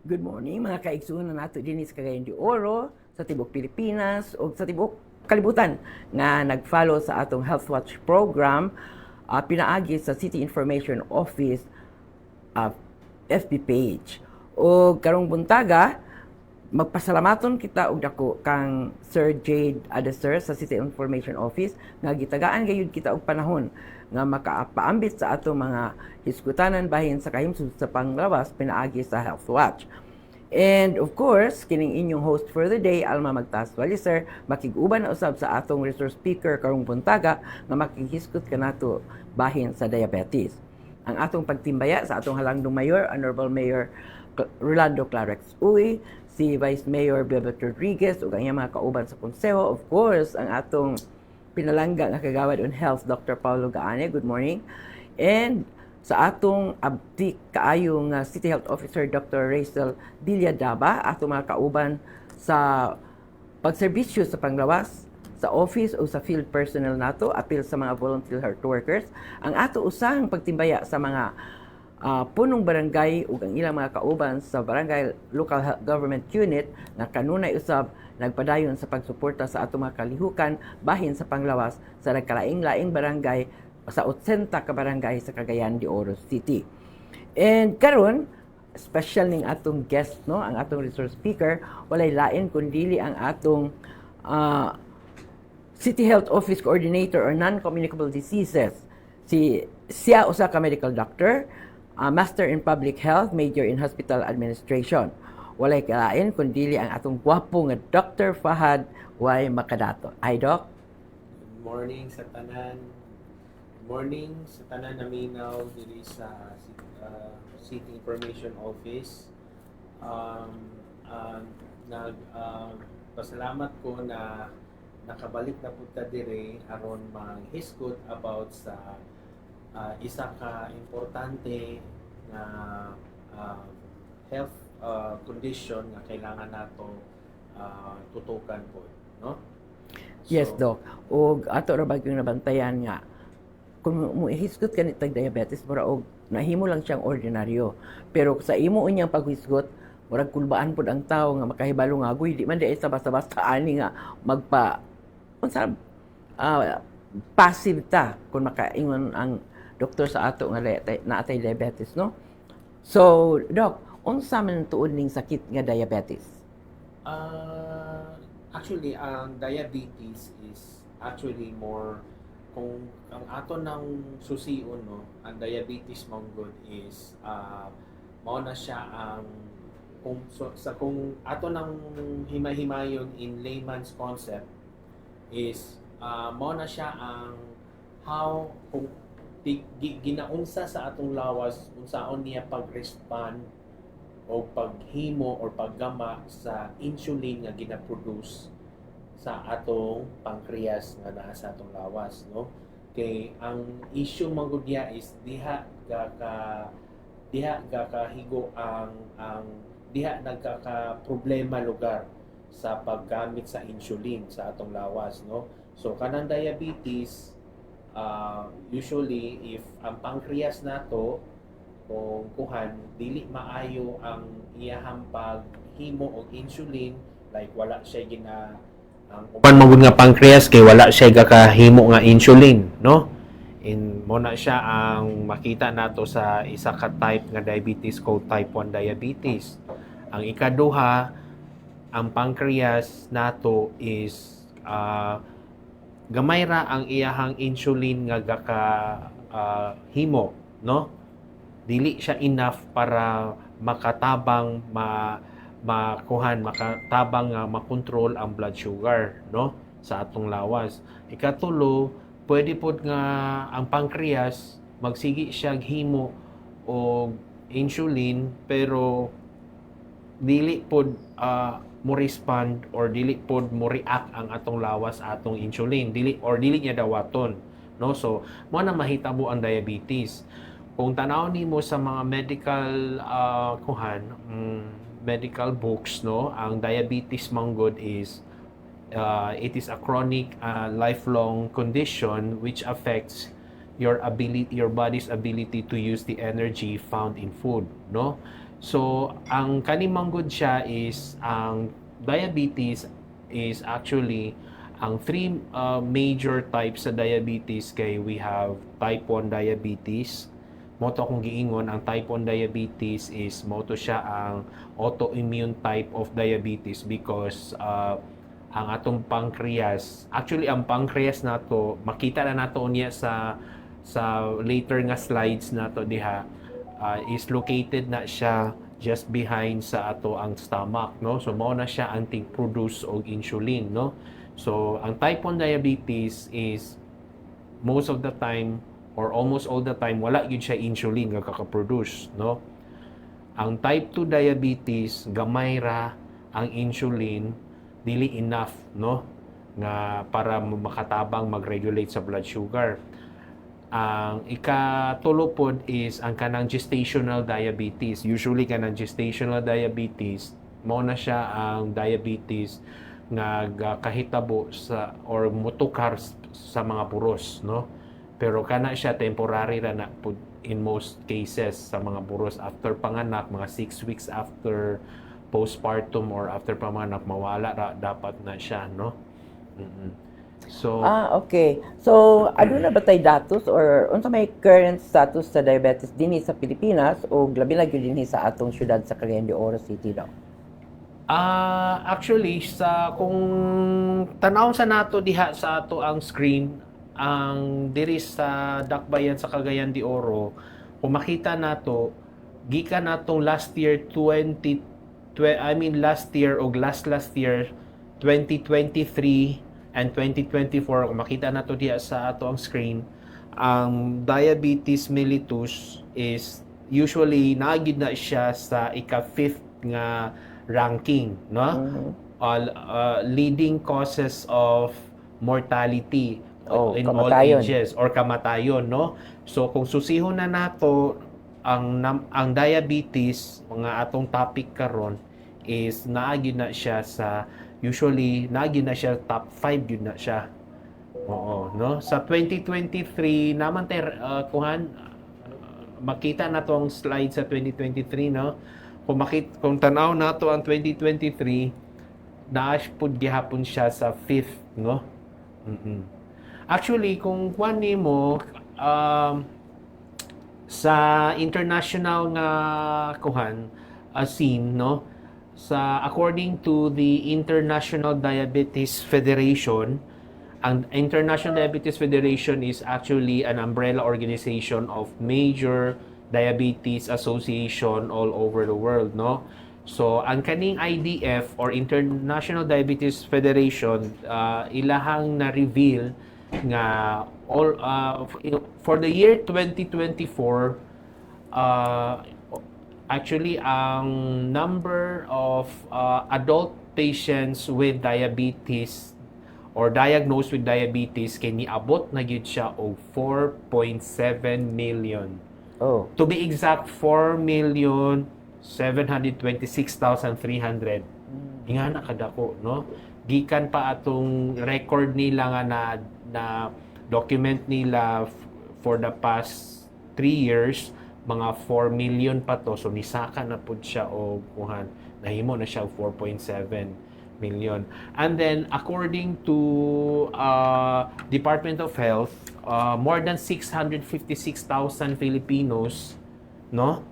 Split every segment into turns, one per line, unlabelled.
Good morning mga kaigsuon na nato din sa Cagayan de Oro, sa tibok Pilipinas o sa tibok kalibutan nga nag-follow sa atong Health Watch program pinaagi sa City Information Office FB page. O karong buntaga, magpasalamaton kita og dako kang Sir Jade Adeser sa City Information Office nga gitagaan gayud kita og panahon nga makapaambit sa ato mga hiskutanan bahin sa kahimsud sa panglawas pinaagi sa Health Watch. And of course, kining inyong host for the day, Alma Magtaswali, sir, makiguban na usab sa atong resource speaker karong buntaga nga makihiskot kanato bahin sa diabetes. Ang atong pagtimbaya sa atong halangdong mayor, Honorable Mayor Rolando Clarex Uy, si Vice Mayor Bebet Rodriguez ug ang mga kauban sa konseho, of course, ang atong pinalangga nga kagawad on health, Dr. Paulo Gaane. Good morning. And sa atong abdi kaayong City Health Officer Dr. Rachel Dilladaba, atong mga kauban sa pagserbisyo sa panglawas sa office o sa field personnel nato, apil sa mga volunteer health workers, ang ato usang pagtimbaya sa mga punong barangay ug ang ilang mga kauban sa barangay local government unit nga kanunay usab nagpadayon sa pagsuporta sa atong mga kalihukan bahin sa panglawas sa nagkalaing-laing barangay sa 80 ka barangay sa Cagayan de Oro City. And karon special ning atong guest, no, ang atong resource speaker, walay lain kundi ang atong City Health Office Coordinator or Non-Communicable Diseases. Siya usa ka medical doctor, Master in Public Health, Major in Hospital Administration. Walay kalain kundi ang atong gwapo nga Dr. Fahad Y. Makadato. Ay, Doc?
Good morning sa tanan. Good morning sa tanan naminaw diri sa City Information Office. Pasalamat ko na nakabalik na punta diri aron manghiskot about sa isa ka importante na health condition nga kailangan nato tutukan po, no?
Yes, Doc. O ato ra bagyong nabantayan nga kung muhisgot ka nitag diabetes mura og nahimo lang siyang ordinaryo. Pero sa imo unyang paghisgot, murag kulbaan pud ang tawo nga makahibalo nga agoy di man di sa basta-basta ani nga magpa unsa passive ta kung makaingon ang doktor sa ato nga naatay diabetes, no? So, Doc, unsa man tuod ning sakit nga diabetes?
Actually, ang diabetes is actually more kung ang ato ng susiun, no, ang diabetes monggod is mao na siya ang kung ato ng himay-himayon in layman's concept is mao na siya ang how kung ginaunsa sa atong lawas unsaon niya pag-respond o paghimo or paggama sa insulin nga gina-produce sa atong pancreas nga naa sa atong lawas, no? Kay ang issue manggod niya is diha ga kahigo ang diha nagkaka problema lugar sa paggamit sa insulin sa atong lawas, no? So kanang diabetes usually if ang pancreas nato kung kuhan dili maayo ang iyahang paghimo og insulin, like wala siya ang uban magud nga pancreas kay wala siya gakahimo nga insulin, no? Mo na siya ang makita nato sa isa ka type nga diabetes called type 1 diabetes. Ang ikaduha, ang pancreas nato is gamay ra ang iyahang insulin nga himo, no? Dili siya enough para makatabang makatabang nga makontrol ang blood sugar, no, sa atong lawas. Ikatulo, pwede pod nga ang pancreas magsigi siya himo og insulin pero dili pod mo respond or dili pod mo react ang atong lawas atong insulin, dili niya dawaton, no? So mo na mahitabo ang diabetes. Kung tanaw nimo sa mga medical books, no, ang diabetes manggod is it is a chronic lifelong condition which affects your body's ability to use the energy found in food, no? So ang kanimanggod siya is ang diabetes is actually ang three major types sa diabetes kay we have type 1 diabetes. Moto akong giingon, ang type 1 diabetes is moto siya ang autoimmune type of diabetes because ang atong pancreas, actually ang pancreas nato, makita na nato niya sa later nga slides nato diha, is located na siya just behind sa ato ang stomach, no? So mao na siya ang tig-produce og insulin, no? So ang type 1 diabetes is most of the time or almost all the time wala gyud siya insulin nga kaka-produce, no? Ang type 2 diabetes gamay ra ang insulin, dili enough, no, nga para makatabang mag-regulate sa blood sugar. Ang ikatulo pod is ang kanang gestational diabetes. Usually kanang gestational diabetes mao na siya ang diabetes nga kahitabo sa or mutukar sa mga puros, no? Pero kana siya temporary ra na pod in most cases sa mga puros after panganak, mga 6 weeks after postpartum or after panganak mawala ra dapat na siya, no? So
Okay. So, aduna ba tay datos or unsa may current status sa diabetes dinhi sa Pilipinas o labi na gyud dinhi sa atong syudad sa Cagayan de Oro City daw?
Actually sa kung tanaw sa nato diha sa ato ang screen, ang diri sa Dakbayan sa Cagayan de Oro, kung makita nato gikan natong last year last year o last year 2023 and 2024, kung makita nato diha sa ato ang screen, ang diabetes mellitus is usually naagid na siya sa ika-5th nga ranking, no? Leading causes of mortality in all
kamatayon.
ages or kamatayon, no? So kung susihon na nato ang diabetes, mga atong topic karon is naagid na siya sa usually naagid na siya top 5 yun na siya. Oo, no? Sa 2023 naman kuhan makita na to ang slide sa 2023, no? Kung tanaw nato ang 2023, naas pud gihapon siya sa 5th, no? Actually, kung kuan nimo sa international nga kuhan scene, no? According to the International Diabetes Federation, ang International Diabetes Federation is actually an umbrella organization of major diabetes association all over the world, no? So ang kaning IDF or International Diabetes Federation, ilahang na reveal nga all for the year 2024, actually ang number of adult patients with diabetes or diagnosed with diabetes kay niabot na gyud siya og 4.7 million.
Oh.
To be exact, 4,726,300. Nga na kadako, no? Gikan pa atong record nila nga na document nila for the past 3 years, mga 4 million pa to. So nisaka na pud siya o kuhan, nahimo na siya 4.7 million. And then according to Department of Health, more than 656,000 Filipinos, no,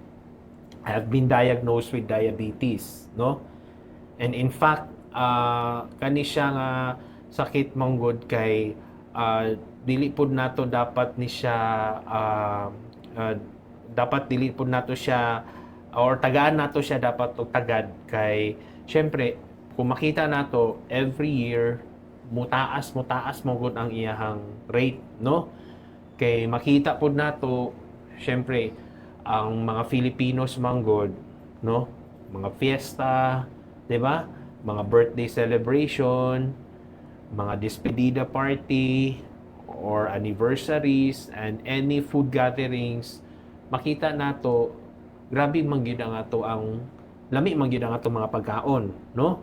have been diagnosed with diabetes, no? And in fact, kani siya nga sakit manggod kay dili pud nato dapat ni siya dapat dili pud nato siya or tagaan nato siya dapat og tagad kay syempre kung makita nato every year mutaas magud ang iyahang rate, no? Kay makita pud nato syempre ang mga Filipinos manggod, no? Mga fiesta, 'di ba? Mga birthday celebration, mga despedida party or anniversaries and any food gatherings, makita nato grabe man gyud ang ato ang lami man gyud ang ato mga pagkaon, no?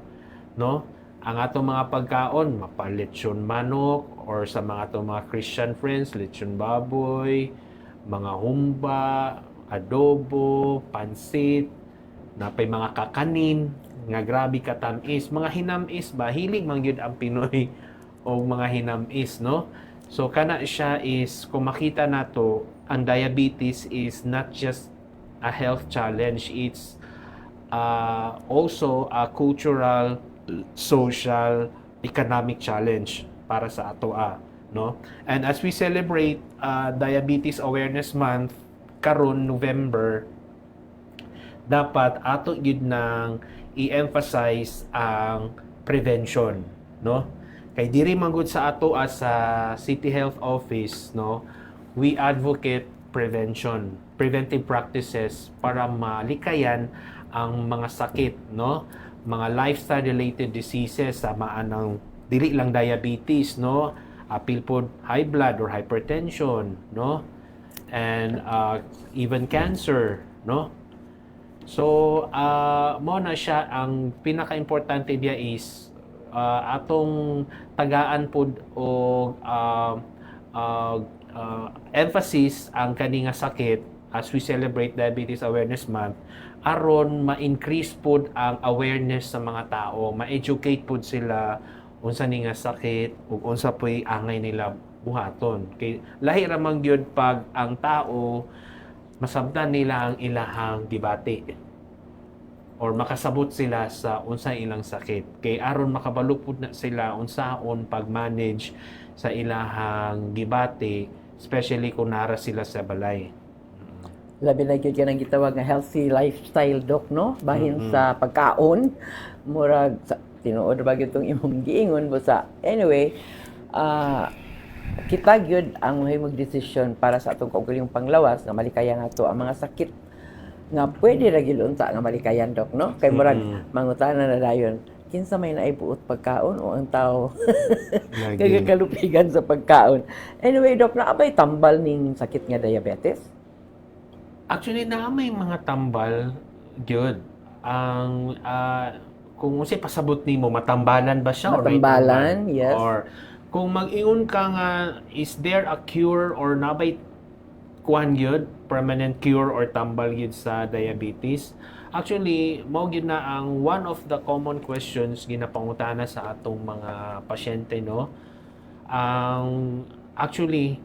Ang atong mga pagkaon, mapaletsyon manok
or sa mga Christian friends, lechon baboy, mga humba, adobo, pansit, napay mga kakanin, nga grabe katamis, mga hinamis ba, hilig man gyud ang Pinoy o mga hinamis, no? So kana siya is, kung makita nato, ang diabetes is not just a health challenge, it's also a cultural, social, economic challenge para sa ato, no? And as we celebrate Diabetes Awareness Month karon November, dapat ato gyud nang i-emphasize ang prevention, no? Kay diri man gud sa ato as sa City Health Office, no, we advocate preventive practices para malikayan ang mga sakit, no, mga lifestyle related diseases, samaan ng dili lang diabetes, no, apil pod high blood or hypertension, no, and even cancer, no. So, mo na siya, ang pinaka-importante diya is atong tagaan pod o emphasis ang kani nga sakit as we celebrate Diabetes Awareness Month, aron ma-increase pod ang awareness sa mga tao, ma-educate pod sila unsa ni nga sakit ug unsa poy angay nila buhaton. Kay lahi ra man gyud pag ang tao masabtan nila ang ilahang gibati or makasabot sila sa unsa ilang sakit, kay aron makabalupod na sila unsaon pag-manage sa ilahang gibati, especially kung nara sila sa balay.
Labi na gyud yan ang gitawag nga healthy lifestyle, Doc, no? Bahin sa pagkaon, murag sa tinuod ba gyud tong imong giingon mo sa anyway, kita gyud ang mahimong desisyon para sa atong kaugalingong panglawas nga malikayan nato ang mga sakit nga pwede ra gyud unta nga malikayan, Doc, no? Kay murag mangutana na dayon, kinsa may naibuot pagkaon o ang tao kagakalupigan sa pagkaon. Anyway, Doc, naabay tambal ning sakit nga diabetes?
Actually, na may mga tambal gyud. Ang kung unsay pasabot nimo, matambalan ba siya
Matambalan,
or
yes.
Or kung mag-ingon ka nga, is there a cure or nabay kuan gyud, permanent cure or tambal gyud sa diabetes? Actually, mao gyud na ang one of the common questions ginapangutana sa atong mga pasyente, no. Ang actually,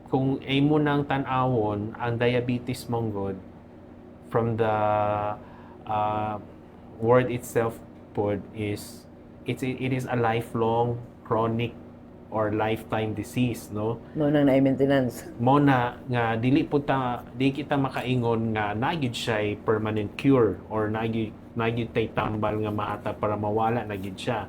kung imo nang tan-awon ang diabetes monggod from the word itself pod is it is a lifelong chronic or lifetime disease, no.
Mo nang na-maintenance.
Mo na nga di kita makaingon nga nagyud siya permanent cure or nagyud tay tambal nga maata para mawala na gyud siya.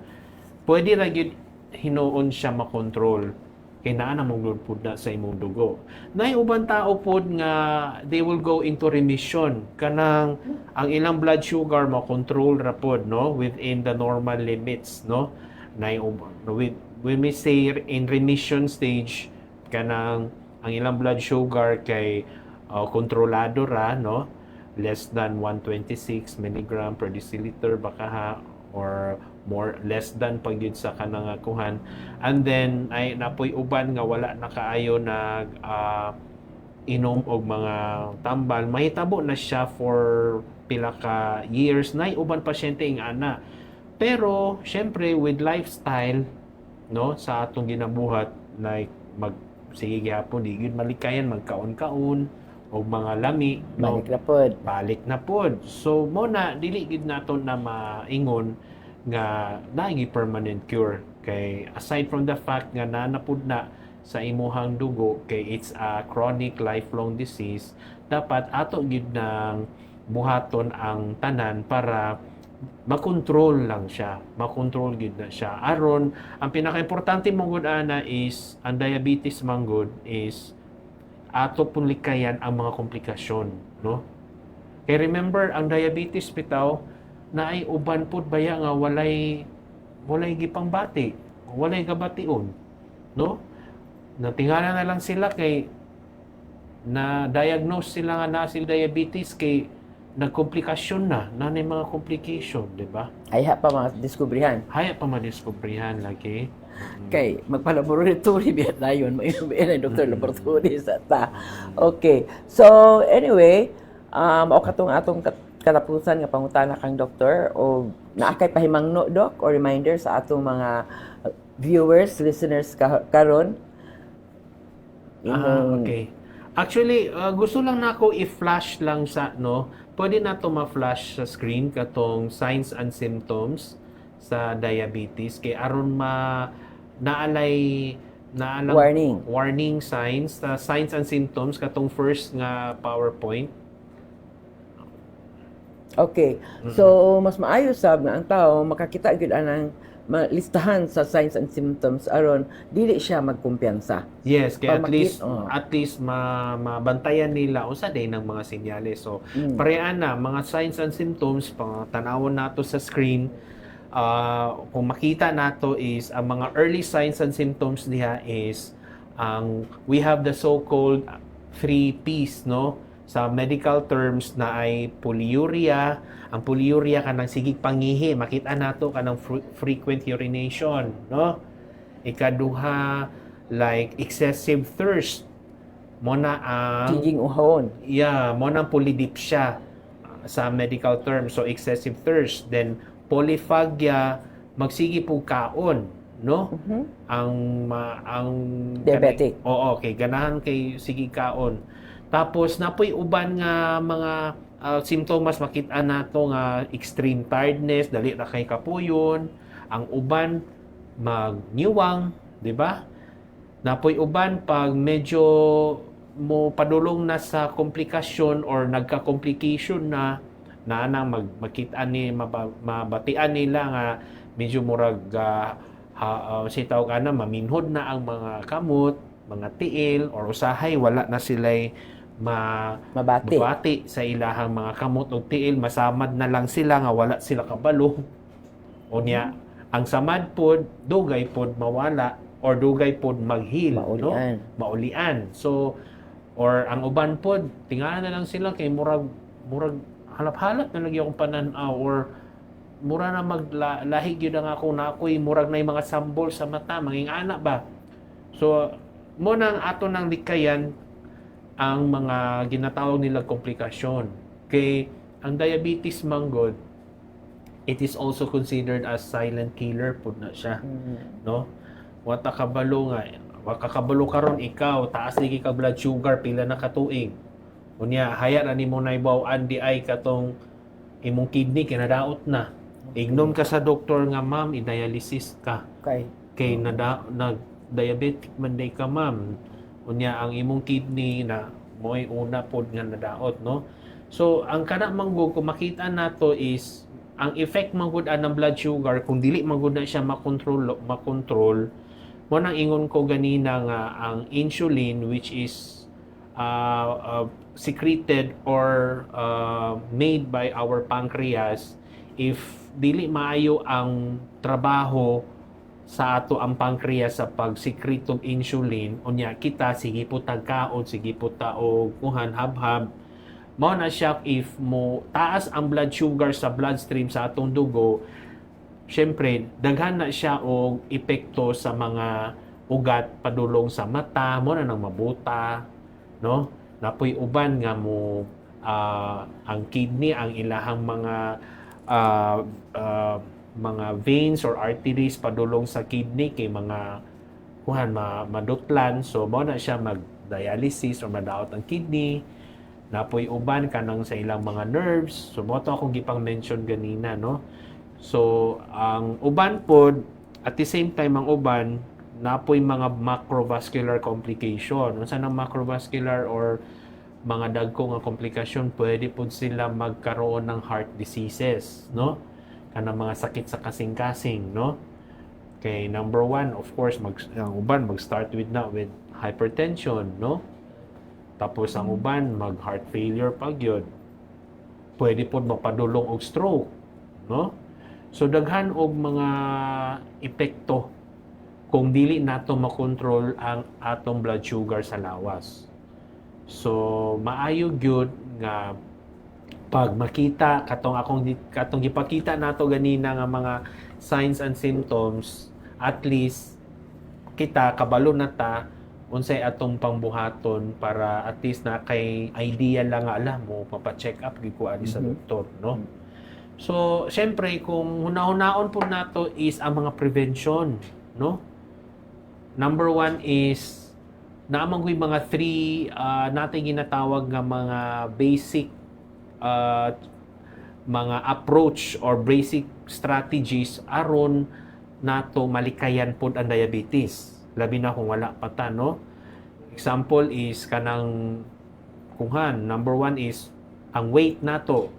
Pwede ra gyud hinuon siya makontrol kay naa na mong pod na sa imong dugo. Nay uban tao pod nga they will go into remission, kanang ang ilang blood sugar makontrol ra pod, no, within the normal limits, no. Nay when we say in remission stage, kanang ang ilang blood sugar kay kontrolado ra, no, less than 126 mg per deciliter baka ha, or less than pag yun sa kanang kuhan. And then ay napoy uban nga wala na kaayo nag inom og mga tambal, mahitabo na siya for pila ka years. Nay uban pasyente ing ana, pero syempre with lifestyle, no, sa atong ginabuhat, like sige gyapon di gyud malikayan magkaon-kaon og mga lami, no, balik na pod. So mo na dili gyud naton na maingon nga naigi permanent cure, kay aside from the fact nga nanapud na sa imuhang dugo kay it's a chronic lifelong disease, dapat ato gyud nang buhaton ang tanan para makontrol lang siya, makontrol gyud na siya. Aron ang pinaka-importante mong gud ana is ang diabetes manggod is ato pun likayan ang mga komplikasyon, no. Kay remember ang diabetes bitaw na ay uban pod baya nga walay gipangbati, walay gabation, no. Natingala na lang sila kay na diagnose sila nga na sila diabetes kay nagkomplikasyon na mga complication, di ba?
Haya pa madiskubrihan
lagi.
Kay magpa-laboratory biya dayon mo yung doktor laboratory sa ta. Okay. So anyway, mao katong atong katapusan nga pangutana kang doktor o naakay pahimangno dok o reminder sa atong mga viewers, listeners karon.
Okay. Actually, gusto lang nako i-flash lang sa pwede na to ma-flash sa screen katong signs and symptoms sa diabetes kay aron naalay warning signs signs and symptoms katong first nga PowerPoint.
Okay. So mas maayo sab nga ang tao makakita gyud anang listahan sa signs and symptoms aron dili siya magkumpiyansa.
Yes, kaya
Pamakit,
at least mabantayan nila usa day ng mga senyales. So parean na mga signs and symptoms tanawon nato sa screen. Kung makita nato is ang mga early signs and symptoms niya is we have the so-called 3 P's sa medical terms na ay polyuria. Ang polyuria kanang sigig pangihi, makita nato kanang frequent urination, Ikaduha, like excessive thirst. Mona ang
Siging uhawon.
yeah, mona ang polydipsia sa medical terms. So excessive thirst, then polyphagia, magsigi po kaon, ang
Diabetic.
Oo, okay, ganahan kay sige kaon. Tapos napoy uban nga mga simptomas makita nato nga extreme tiredness, dali ra kay kapuyon, ang uban magniwang, di ba? Napoy uban pag medyo mo padulong na sa komplikasyon or nagka-complication na makita ni mabatian nila nga medyo murag sitaw ka na maminhod na ang mga kamot, mga tiil or usahay wala na sila'y mabati sa ilahang mga kamot o tiil, masamad na lang sila nga wala sila kabalo. Unya ang samad pod dugay pod mawala or dugay pod maghil, maulian. So or ang uban pod tingalan na lang sila kay murag halap-halap na lagi akong pananaw or mura na maglahig yun ang ako na ako'y murag na yung mga sambol sa mata, mangingana ba? So, mo nang ato ng likayan ang mga ginatawag nila komplikasyon. Kay ang diabetes manggod, it is also considered as silent killer po na siya. Wata kabalo nga, wakakabalo karon ikaw, taas lagi ka blood sugar, pila na katuig. Unya, haya na ni mo na ibawaan di ay katong imong kidney kinadaot na. Ignom ka sa doktor nga ma'am, i-dialysis ka. Kay nag-diabetic man day ka ma'am. Unya, ang imong kidney na mo'y una pod nga nadaot, So, ang kana manggod kung makita nato is ang effect manggod ng blood sugar kung dili manggod na siya makontrol mo nang ingon ko ganina nga ang insulin which is secreted or made by our pancreas, if dili maayo ang trabaho sa ato ang pancreas sa pag-secrete og insulin, unya kita sige po tagkaon, sige po og kuhan habhab, mao na siya if mo taas ang blood sugar sa bloodstream sa atong dugo, syempre daghan na siya og epekto sa mga ugat padulong sa mata, mo na nang mabuta, napoy uban nga mo ang kidney, ang ilahang mga veins or arteries padulong sa kidney kay mga madutlan, so mo na siya mag-dialysis or madaot ang kidney. Napoy uban kanang sa ilang mga nerves, so mo to akong gipang mention ganina, so ang uban pod at the same time ang uban napoy mga macrovascular complication. Unsa nang macrovascular or mga dagko nga komplikasyon, pwede po sila magkaroon ng heart diseases, kanang mga sakit sa kasing-kasing, Okay, number 1, of course, ang uban mag-start with hypertension, Tapos ang uban mag-heart failure pagyod. Pwede po mapadulong og stroke, So daghan og mga epekto kung dili nato makontrol ang atong blood sugar sa lawas. So maayo gyud nga pag makita katong gipakita nato ganina nga mga signs and symptoms, at least kita kabalo na ta unsay atong pangbuhaton para at least na kay idea lang nga alam mo mapa-check up gyud ko ani sa doktor, no? So, syempre kung hunahon po nato is ang mga prevention, no? Number one is naamang mga three natin ginatawag nga mga basic mga approach or basic strategies aron nato malikayan pod ang diabetes. Labi na kung wala pa ta, no? Example is kanang kunghan. Number one is ang weight nato.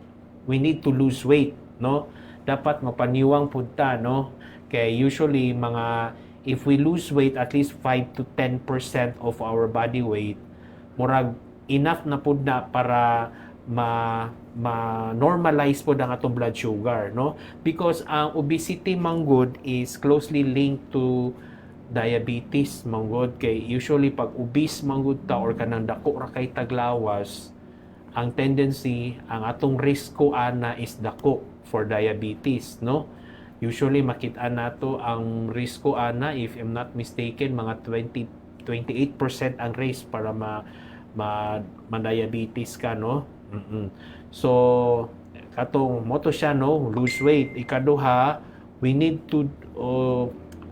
We need to lose weight, no? Dapat mapaniwang pud ta, no? Kaya usually if we lose weight at least 5 to 10% of our body weight, murag enough na pud na para ma-normalize po ang atong blood sugar, no? Because ang obesity manggod is closely linked to diabetes manggod. Kay usually pag obese manggod ta or kanang dako ra kay taglawas, ang tendency, ang atong risko ana is dako for diabetes, no? Usually makita nato ang risko ana, if I'm not mistaken, mga 28% ang risk para ma-diabetes ka, no? So, katong moto siya, no? Lose weight. Ikaduha, we need to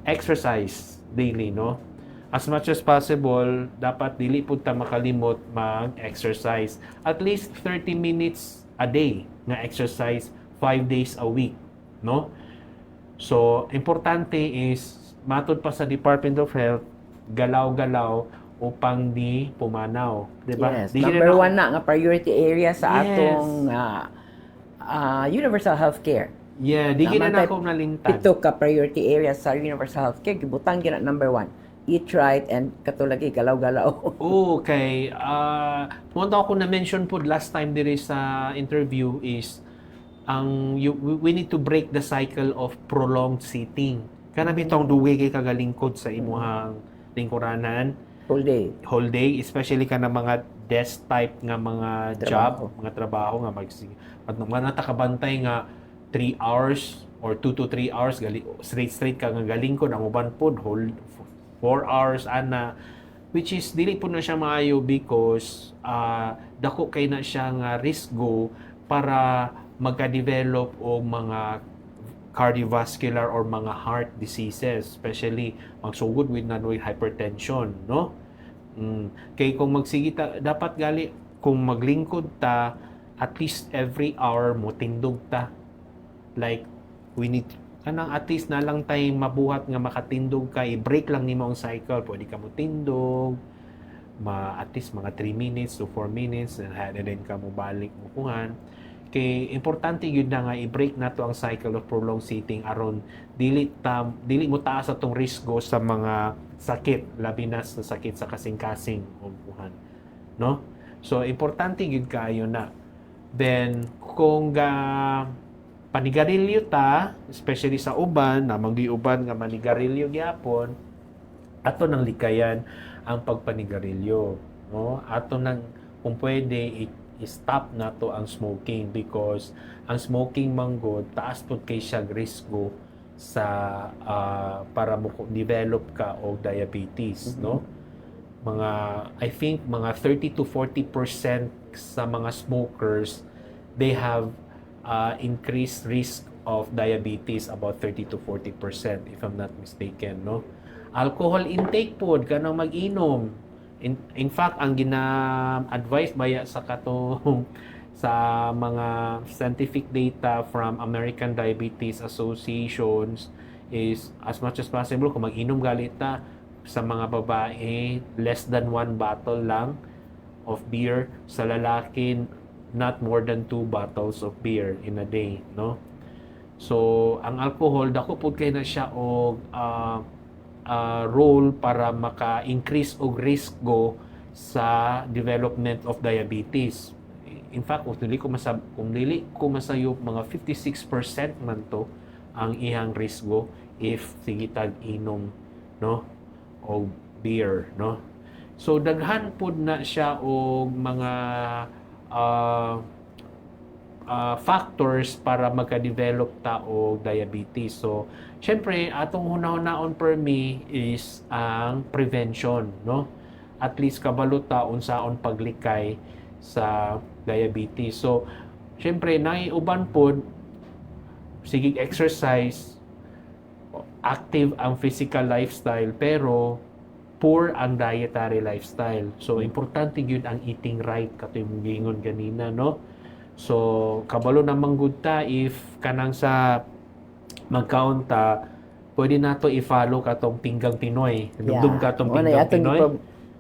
exercise daily, no? As much as possible, dapat dili pud ta makalimot mag-exercise. At least 30 minutes a day nga exercise 5 days a week, no? So, importante is matod pa sa Department of Health, galaw-galaw upang di pumanaw, di ba?
Yes, number one na nga priority area sa
Yes.
atong universal healthcare.
Yeah, di
Naman
gina na
tayo,
ako nalintad.
Ito ka priority area sa universal healthcare, gibutang gina number one. Eat right and katulagi galaw-galaw.
Okay. Punta ako na-mention po last time diri sa interview is we need to break the cycle of prolonged sitting. Kana bitong duwe kay kagalingkod sa imuhang lingkuranan
Whole day.
whole day, especially kana mga desk type nga mga
Trabaho.
job, mga trabaho nga mga takabantay nga 3 hours or 2 to 3 hours straight ka nga galingkod ang uban pod whole 4 hours ana, which is dili po na siya maayo because dako kay na siya nga risko para magka-develop o mga cardiovascular or mga heart diseases, especially magsugod with hypertension, no? Kay kung magsigita dapat gali kung maglingkod ta at least every hour mo tindog ta, like we need kanang at least na lang tay mabuhat nga makatindog ka, i-break lang nimo ang cycle, pwede ka mo tindog at least mga 3 minutes to 4 minutes and then ka mo balik mo kuhan. Kay importante yun na nga i-break nato ang cycle of prolonged sitting aron dili mo taas atong risko sa mga sakit, labi na sa sakit sa kasing-kasing o kuhan, no? So importante gyud kaayo na. Then kung panigarilyo ta, especially sa uban, namang uban nga manigarilyo gyapon, ato nang likayan ang pagpanigarilyo, no? Ato nang kung pwede i-stop nato ang smoking because ang smoking manggod taas pud kay siya risko sa para mo develop ka og diabetes, no? I think mga 30 to 40% sa mga smokers, they have increased risk of diabetes about 30 to 40% if I'm not mistaken, no? Alcohol intake pod kanang mag-inom. In fact, ang gina-advise baya sa katong sa mga scientific data from American Diabetes Associations is as much as possible kung mag-inom galit ta sa mga babae less than 1 bottle lang of beer, sa lalaki not more than 2 bottles of beer in a day, no? So ang alcohol dako pud kay na siya og role para maka-increase og risko sa development of diabetes. In fact, kung dili ko masayop, mga 56% man to ang ihang risko if sige tag-inom, no? O beer, no? So daghan pud na siya og mga factors para magka-develop ta og diabetes. So, syempre, atong hunahunahon per me is ang prevention, no? At least kabalo ta unsaon paglikay sa diabetes. So, syempre, naiuban pod, sige exercise, active ang physical lifestyle, pero poor ang dietary lifestyle. So, importante yun ang eating right, kato yung gingon ganina, no? So, kabalo namang good ta if kanang sa magkaon ta, pwede nato i-follow katong Pinggang Pinoy. Dugdug katong Pinggang Pinoy.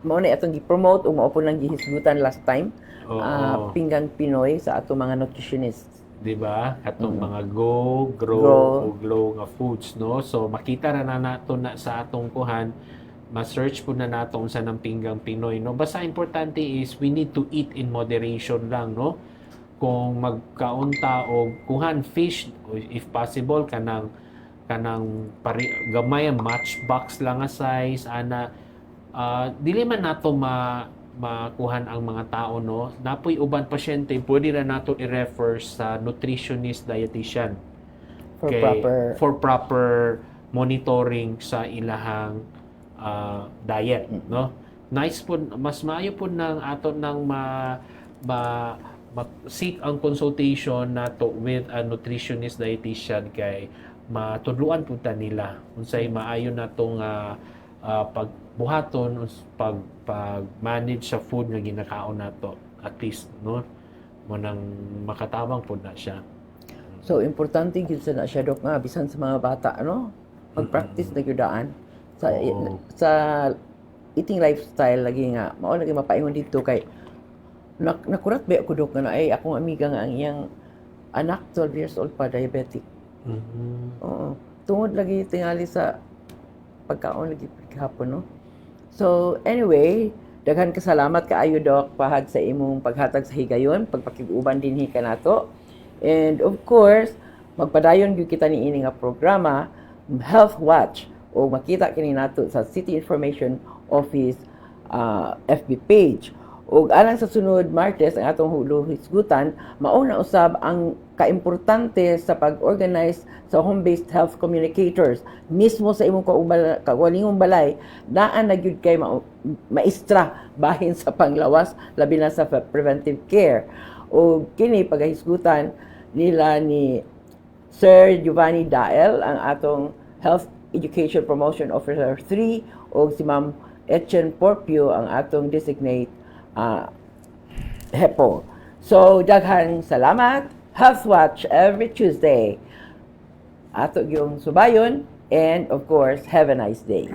Mao na atong gi-promote ug mao po nang gihisgutan last time.
Oo.
Pinggang Pinoy sa atong mga nutritionists.
Di ba? Katong mga go, grow, o glow nga foods, no? So, makita na nato na sa atong kuhan, ma-search po na nato sa ng Pinggang Pinoy, no? Basta importante is we need to eat in moderation lang, no? Kung magkaunta o kuhan fish, if possible, kanang gamay ang matchbox lang nga size, ana, dili man nato makuhan ang mga tao, no? Napoy uban pasyente, pwede na nato i-refer sa nutritionist, dietitian. For proper monitoring sa ilahang diet, no? Nice po, mas maayo po ng ato nang seek ang consultation nato with a nutritionist, dietitian kay matudluan po ta nila unsay maayo natong pagbuhaton, pag-manage sa food nga ginakaon nato, at least, no, mo nang makatabang po na siya.
So importante gyud sa na siya dok nga bisan sa mga bata, no? Pag-practice na gyudaan sa eating lifestyle lagi nga mao lagi mapaingon dito kay nakurat ba ako dok nga ay akong amiga nga ang iyang anak 12 years old pa diabetic. Oo. Tungod lagi tingali sa pagkaon lagi paghapon, no? So anyway, daghan kasalamat kaayo dok pahag sa imong paghatag sa higayon, pagpakig-uban dinhi kanato. And of course, magpadayon gyud kita niini nga programa Health Watch o makita kini nato sa City Information Office FB page. Ug alang sa sunod Martes ang atong hisgutan, mauna usab ang kaimportante sa pag-organize sa home-based health communicators mismo sa imong kaugalingong balay daan na gyud kay maestra bahin sa panglawas labi na sa preventive care. O kini pagahisgutan nila ni Sir Giovanni Dael, ang atong Health Education Promotion Officer 3, o si Ma'am Etienne Porpio, ang atong designate HEPO. So, daghang salamat. Health Watch every Tuesday. Ato yung subayon, and of course, have a nice day.